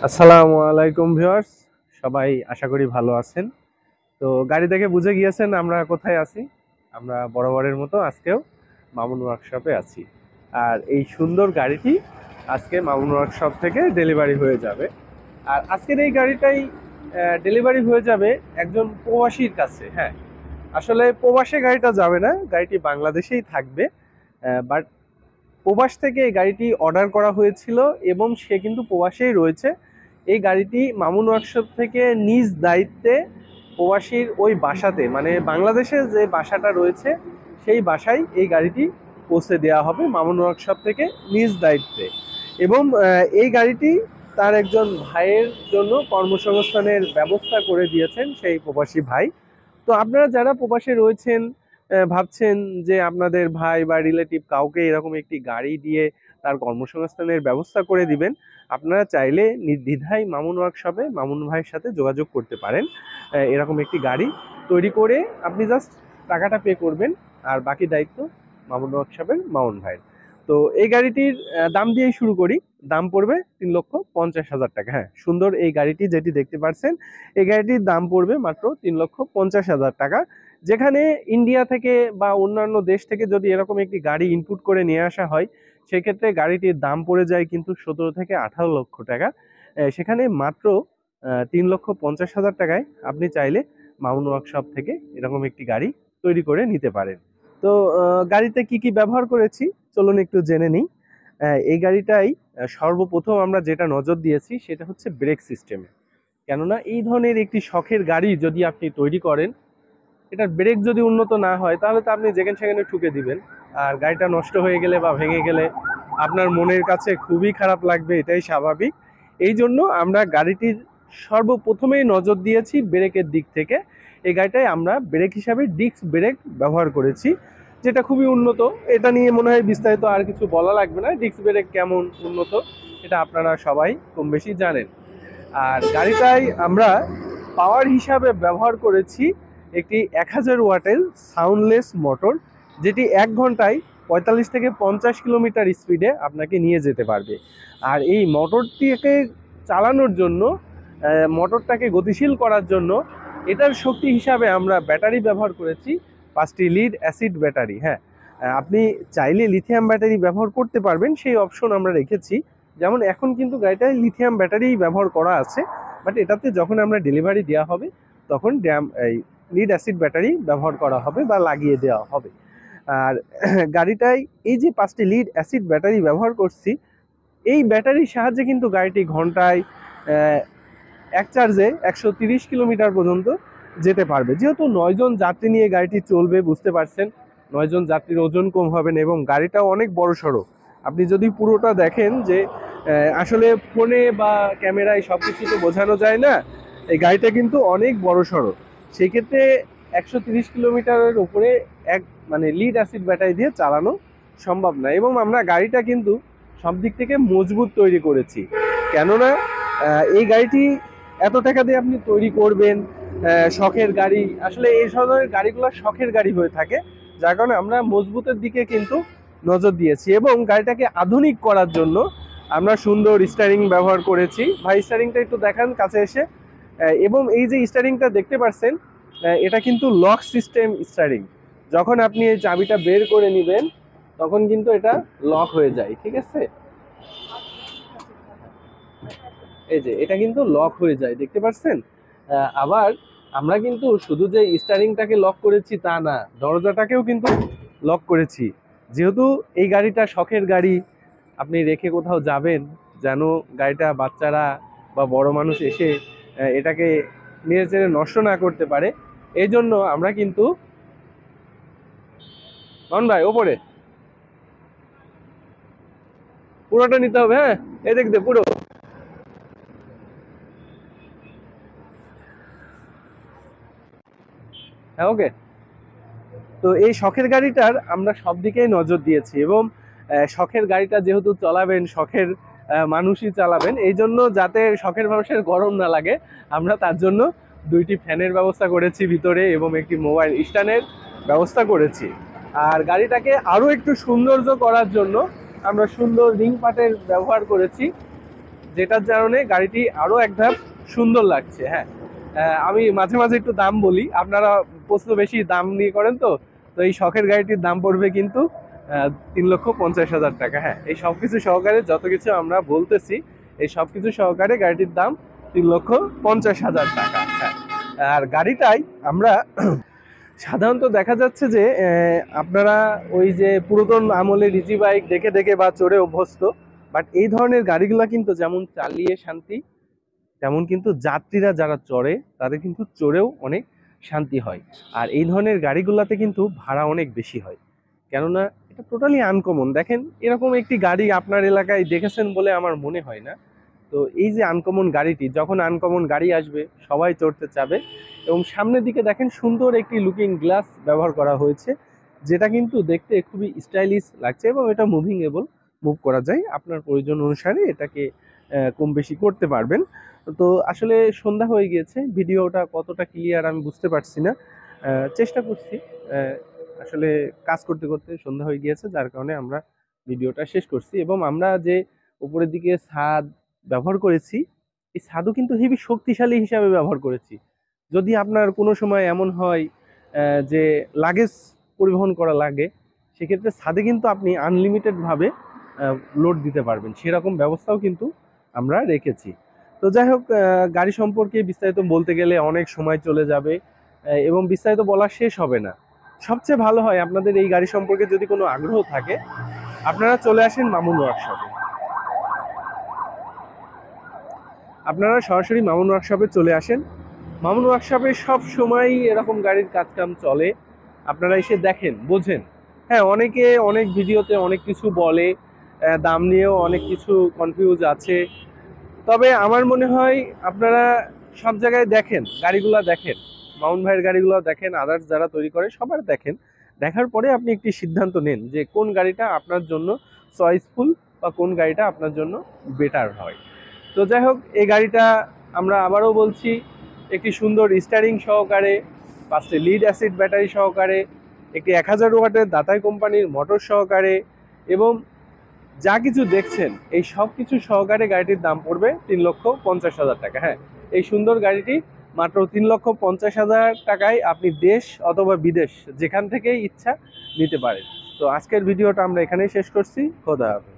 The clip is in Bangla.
আসসালামু আলাইকুম ভিউয়ার্স, সবাই আশা করি ভালো আছেন। তো গাড়ি দেখে বুঝে গিয়েছেন আমরা কোথায় আছি। আমরা বরাবরের মতো আজকেও মামুন ওয়ার্কশপে আছি। আর এই সুন্দর গাড়িটি আজকে মামুন ওয়ার্কশপ থেকে ডেলিভারি হয়ে যাবে। আর আজকের এই গাড়িটাই ডেলিভারি হয়ে যাবে একজন প্রবাসীর কাছে। হ্যাঁ, আসলে প্রবাসে গাড়িটা যাবে না, গাড়িটি বাংলাদেশেই থাকবে। বাট প্রবাস থেকে এই গাড়িটি অর্ডার করা হয়েছিল এবং সে কিন্তু প্রবাসেই রয়েছে। এই গাড়িটি মামুন ওয়ার্কশপ থেকে নিজ দায়িত্বে প্রবাসীর ওই বাসাতে, মানে বাংলাদেশে যে বাসাটা রয়েছে সেই বাসায় এই গাড়িটি পৌঁছে দেওয়া হবে মামুন ওয়ার্কশপ থেকে নিজ দায়িত্বে। এবং এই গাড়িটি তার একজন ভাইয়ের জন্য কর্মসংস্থানের ব্যবস্থা করে দিয়েছেন সেই প্রবাসী ভাই। তো আপনারা যারা প্রবাসে রয়েছেন, ভাবছেন যে আপনাদের ভাই বা রিলেটিভ কাউকে এরকম একটি গাড়ি দিয়ে তার কর্মসংস্থানের ব্যবস্থা করে দিবেন, আপনারা চাইলে নির্দ্বিধায় মামুন ওয়ার্কশপে মামুন ভাইয়ের সাথে যোগাযোগ করতে পারেন। এরকম একটি গাড়ি তৈরি করে আপনি জাস্ট টাকাটা পে করবেন, আর বাকি দায়িত্ব মামুন ওয়ার্কশপের মামুন ভাইয়ের। তো এই গাড়িটির দাম দিয়েই শুরু করি। দাম পড়বে 3,50,000 টাকা। হ্যাঁ, সুন্দর এই গাড়িটি যেটি দেখতে পাচ্ছেন, এই গাড়িটির দাম পড়বে মাত্র 3,50,000 টাকা। যেখানে ইন্ডিয়া থেকে বা অন্যান্য দেশ থেকে যদি এরকম একটি গাড়ি ইনপুট করে নিয়ে আসা হয়, সেক্ষেত্রে গাড়িটির দাম পড়ে যায় কিন্তু 17 থেকে 18 লক্ষ টাকা। সেখানে মাত্র 3,50,000 টাকায় আপনি চাইলে মামুন ওয়ার্কশপ থেকে এরকম একটি গাড়ি তৈরি করে নিতে পারেন। তো গাড়িতে কি কি ব্যবহার করেছি চলুন একটু জেনে নিই। এই গাড়িটাই সর্বপ্রথম আমরা যেটা নজর দিয়েছি সেটা হচ্ছে ব্রেক সিস্টেমে। কেননা এই ধরনের একটি শখের গাড়ি যদি আপনি তৈরি করেন, এটার ব্রেক যদি উন্নত না হয় তাহলে তো আপনি যেখানে সেখানে ঠুকে দিবেন। আর গাড়িটা নষ্ট হয়ে গেলে বা ভেঙে গেলে আপনার মনের কাছে খুবই খারাপ লাগবে, এটাই স্বাভাবিক। এই জন্য আমরা গাড়িটির সর্বপ্রথমেই নজর দিয়েছি ব্রেকের দিক থেকে। এই গাড়িটায় আমরা ব্রেক হিসাবে ডিস্ক ব্রেক ব্যবহার করেছি, যেটা খুবই উন্নত। এটা নিয়ে মনে হয় বিস্তারিত আর কিছু বলা লাগবে না, ডিস্ক ব্রেক কেমন উন্নত এটা আপনারা সবাই কম বেশি জানেন। আর গাড়িটায় আমরা পাওয়ার হিসাবে ব্যবহার করেছি একটি 1000 ওয়াটের সাউন্ডলেস মোটর, যেটি 1 ঘন্টায় 45 থেকে 50 কিলোমিটার স্পিডে আপনাকে নিয়ে যেতে পারবে। আর এই মোটরটিকে চালানোর জন্য, মোটরটাকে গতিশীল করার জন্য এটার শক্তি হিসাবে আমরা ব্যাটারি ব্যবহার করেছি 5টি লিড অ্যাসিড ব্যাটারি। হ্যাঁ, আপনি চাইলে লিথিয়াম ব্যাটারি ব্যবহার করতে পারবেন, সেই অপশন আমরা রেখেছি। যেমন এখন কিন্তু গাড়িটায় লিথিয়াম ব্যাটারি ব্যবহার করা আছে, বাট এটাতে যখন আমরা ডেলিভারি দেওয়া হবে তখন এই লিড অ্যাসিড ব্যাটারি ব্যবহার করা হবে বা লাগিয়ে দেওয়া হবে। আর গাড়িটায় এই যে 5টি লিড অ্যাসিড ব্যাটারি ব্যবহার করছি, এই ব্যাটারির সাহায্যে কিন্তু গাড়িটি ঘন্টায় এক চার্জে 130 কিলোমিটার পর্যন্ত যেতে পারবে। যেহেতু 9 জন যাত্রী নিয়ে গাড়িটি চলবে, বুঝতে পারছেন 9 জন যাত্রীর ওজন কম হবে না, এবং গাড়িটাও অনেক বড় সড়ো। আপনি যদি পুরোটা দেখেন যে আসলে ফোনে বা ক্যামেরায় সব কিছু তো বোঝানো যায় না, এই গাড়িটা কিন্তু অনেক বড় সড়ো। সেই ক্ষেত্রে 130 কিলোমিটারের উপরে মানে লিড অ্যাসিড ব্যাটারি দিয়ে চালানো সম্ভব না। এবং আমরা গাড়িটা কিন্তু সব দিক থেকে মজবুত তৈরি করেছি। কেননা এই গাড়িটি এত টাকা দিয়ে আপনি তৈরি করবেন, শখের গাড়ি, আসলে এই ধরনের গাড়িগুলো শখের গাড়ি হয়ে থাকে, যার কারণে আমরা মজবুতের দিকে কিন্তু নজর দিয়েছি। এবং গাড়িটাকে আধুনিক করার জন্য আমরা সুন্দর স্টিয়ারিং ব্যবহার করেছি। ভাই, স্টিয়ারিংটা একটু দেখান কাছে এসে। এবং এই যে স্টিয়ারিংটা দেখতে পাচ্ছেন, এটা কিন্তু লক সিস্টেম স্টিয়ারিং। যখন আপনি এই চাবিটা বের করে নেবেন তখন কিন্তু এটা লক হয়ে যায়, ঠিক আছে? এই যে এটা কিন্তু লক হয়ে যায়, দেখতে পাচ্ছেন? আবার আমরা কিন্তু শুধু যে স্টিয়ারিংটাকে লক করেছি তা না, দরজাটাকেও কিন্তু লক করেছি। যেহেতু এই গাড়িটা শখের গাড়ি, আপনি রেখে কোথাও যাবেন, যেন গাড়িটা বাচ্চারা বা বড় মানুষ এসে এটাকে নেড়ে চেড়ে নষ্ট না করতে পারে, এই জন্য আমরা কিন্তু ভাই ওপরে পুরোটা নিতে হবে। হ্যাঁ, এই দেখতে পুরো। হ্যাঁ, ওকে। তো এই শখের গাড়িটার আমরা সব দিকেই নজর দিয়েছি, এবং শখের গাড়িটা যেহেতু চালাবেন শখের মানুষই চালাবেন, এই জন্য যাতে শখের মানুষের গরম না লাগে আমরা তার জন্য 2টি ফ্যানের ব্যবস্থা করেছি ভিতরে, এবং একটি মোবাইল স্ট্যান্ডের ব্যবস্থা করেছি। আর গাড়িটাকে আরও একটু সৌন্দর্য করার জন্য আমরা সুন্দর রিং পাটের ব্যবহার করেছি, যেটার কারণে গাড়িটি আরো এক ধাপ সুন্দর লাগছে। হ্যাঁ, আমি মাঝে মাঝে একটু দাম বলি, আপনারা প্রশ্ন বেশি দাম নিয়ে করেন। তো তো এই শখের গাড়িটির দাম পড়বে কিন্তু 3,50,000 টাকা। হ্যাঁ, এই সবকিছু সহকারে যত কিছু আমরা বলতেছি, এই সবকিছু সহকারে গাড়িটির দাম 3,50,000 টাকা। হ্যাঁ, আর গাড়িটাই আমরা সাধারণত দেখা যাচ্ছে যে আপনারা ওই যে পুরাতন আমলের ইজি বাইক দেখে দেখে বা চড়ে অভ্যস্ত, বাট এই ধরনের গাড়িগুলা কিন্তু যেমন চালিয়ে শান্তি, তেমন কিন্তু যাত্রীরা যারা চড়ে তাদের কিন্তু চড়েও অনেক শান্তি হয়। আর এই ধরনের গাড়িগুলাতে কিন্তু ভাড়া অনেক বেশি হয়, কেননা এটা টোটালি আনকমন। দেখেন, এরকম একটি গাড়ি আপনার এলাকায় দেখেছেন বলে আমার মনে হয় না। তো এই যে আনকমন গাড়িটি, যখন আনকমন গাড়ি আসবে সবাই চড়তে চাবে। এবং সামনের দিকে দেখেন সুন্দর একটি লুকিং গ্লাস ব্যবহার করা হয়েছে, যেটা কিন্তু দেখতে খুবই স্টাইলিশ লাগছে এবং এটা মুভিংয়েবল, মুভ করা যায়। আপনার প্রয়োজন অনুসারে এটাকে কম বেশি করতে পারবেন। তো আসলে সন্ধ্যা হয়ে গিয়েছে, ভিডিওটা কতটা ক্লিয়ার আমি বুঝতে পারছি না, চেষ্টা করছি। আসলে কাজ করতে করতে সন্ধ্যা হয়ে গিয়েছে, যার কারণে আমরা ভিডিওটা শেষ করছি। এবং আমরা যে উপরের দিকে ছাদ ব্যবহার করেছি, এই ছাদও কিন্তু হেবি শক্তিশালী হিসাবে ব্যবহার করেছি। যদি আপনার কোনো সময় এমন হয় যে লাগেজ পরিবহন করা লাগে, সেক্ষেত্রে ছাদে কিন্তু আপনি আনলিমিটেডভাবে লোড দিতে পারবেন, সেরকম ব্যবস্থাও কিন্তু আমরা রেখেছি। তো যাই হোক, গাড়ি সম্পর্কে বিস্তারিত বলতে গেলে অনেক সময় চলে যাবে এবং বিস্তারিত বলা শেষ হবে না। সবচেয়ে ভালো হয় আপনাদের এই গাড়ি সম্পর্কে যদি কোনো আগ্রহ থাকে, আপনারা চলে আসেন মামুন ওয়ার্কশপে। আপনারা সরাসরি মামুন ওয়ার্কশপে চলে আসেন। মামুন ওয়ার্কশপে সব সময় এরকম গাড়ির কাজকাম চলে, আপনারা এসে দেখেন, বোঝেন। হ্যাঁ, অনেকে অনেক ভিডিওতে অনেক কিছু বলে, দাম নিয়েও অনেক কিছু কনফিউজ আছে। তবে আমার মনে হয় আপনারা সব জায়গায় দেখেন, গাড়িগুলো দেখেন, মামুন ভাইয়ের গাড়িগুলো দেখেন, আদার্স যারা তৈরি করে সবার দেখেন। দেখার পরে আপনি একটি সিদ্ধান্ত নেন যে কোন গাড়িটা আপনার জন্য চয়েসফুল বা কোন গাড়িটা আপনার জন্য বেটার হয়। তো যাই হোক, এই গাড়িটা আমরা আবারও বলছি, একটি সুন্দর স্টিয়ারিং সহকারে, 5টে লিড অ্যাসিড ব্যাটারি সহকারে, একটি 1000 ওয়াটের দাতাই কোম্পানির মোটর সহকারে, এবং যা কিছু দেখছেন এই সব কিছু সহকারে গাড়িটির দাম পড়বে 3,50,000 টাকা। হ্যাঁ, এই সুন্দর গাড়িটি মাত্র 3,50,000 টাকায় আপনি দেশ অথবা বিদেশ যেখান থেকেই ইচ্ছা নিতে পারেন। তো আজকের ভিডিওটা আমরা এখানেই শেষ করছি। খোদা হাফেজ।